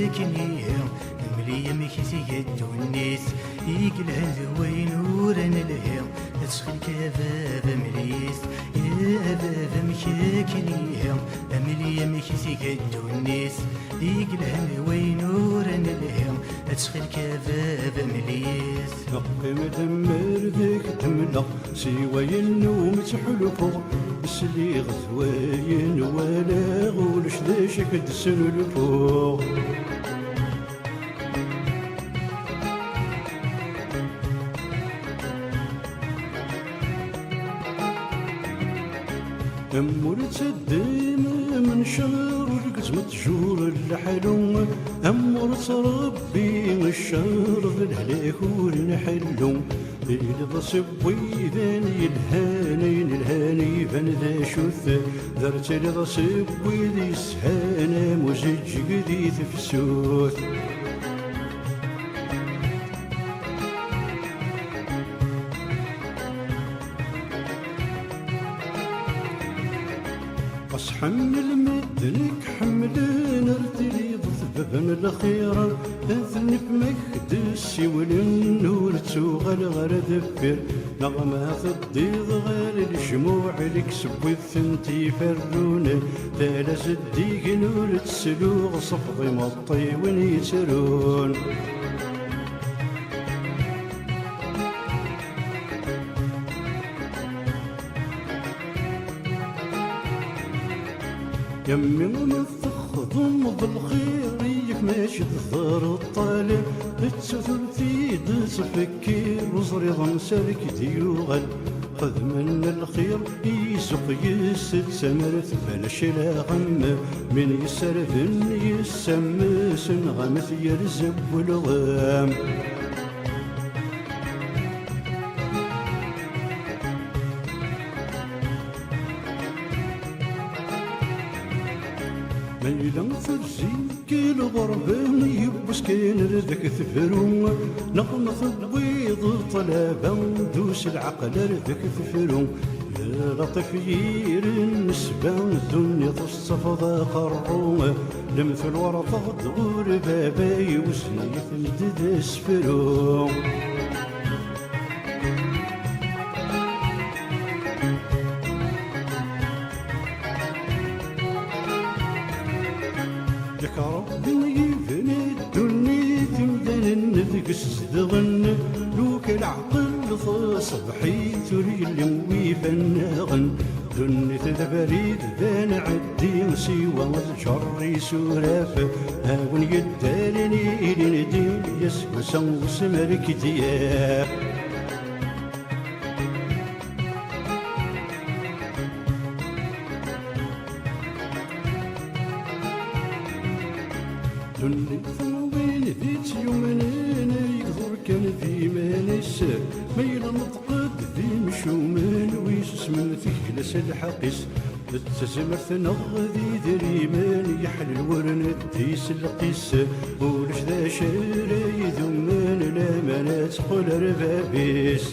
كني ملي مكسي الدنيس يقلها الوين ورن الهيم تسخن كباب مليس يا باب مكيكني ملي مكسي الدنيس يقلها الوين ورن الهيم تسخن كباب مليس نقم دمر ذيك تملا سوى النوم تحلفو بسلي غزوين ولا غولش ذا شكد سنلفو أمور تديم من شهر القسم تجور الحلو أمور تربي من الشهر ذي الهلاك ونحلو إذا صبي ذاني الهاني فان ذا شث ذرت إذا صبي ذي سهانا مزج قدي تفسوث حمل مدنك حملنا ارتريض ثبابا الخير اذنك مكدس والنور تسوغل غير دفر نغمات الضيض غير الشموع لك سبوي الثنتي فرون تالاس الديق نور تسلوغ صفضي مطي ونيسرون يمي متخضم بالخير يك ماشي تظهر الطالب تسثل في دس فكير وصري ضمسالك ديوغل خذ من الخير يسوق يسد سمرت بلاش لا غم من يسرف يسمس غمث يرزب والغام ميلان فرزين كيل غربان يبس كين ردك ثفرون نقمة البيض طلابا دوس العقل ردك ثفرون يا لطيف يير النسبان الدنيا تصفض قرون لمثل ورطة دغور باباي وسنية مدد سفرون يا ربي يفني الدنيا تمدن نذك الصدغن لوك العقل صبحي تريل ويفنغن دنيا تدبريد ذان عدي مسيوى الجر سوراف هاون يدارني إلي نديم يسوى سوس مرك دياب دنيا ثوبين ذيت يومين يقدر كان في مانس ميل نطقد ذي مشومان ويسس من ثقلس الحقس تتزمرت نغذي دريمان يحل الورن ديس القيس ولش ذا شاري ذمان لا ما تقول ربابيس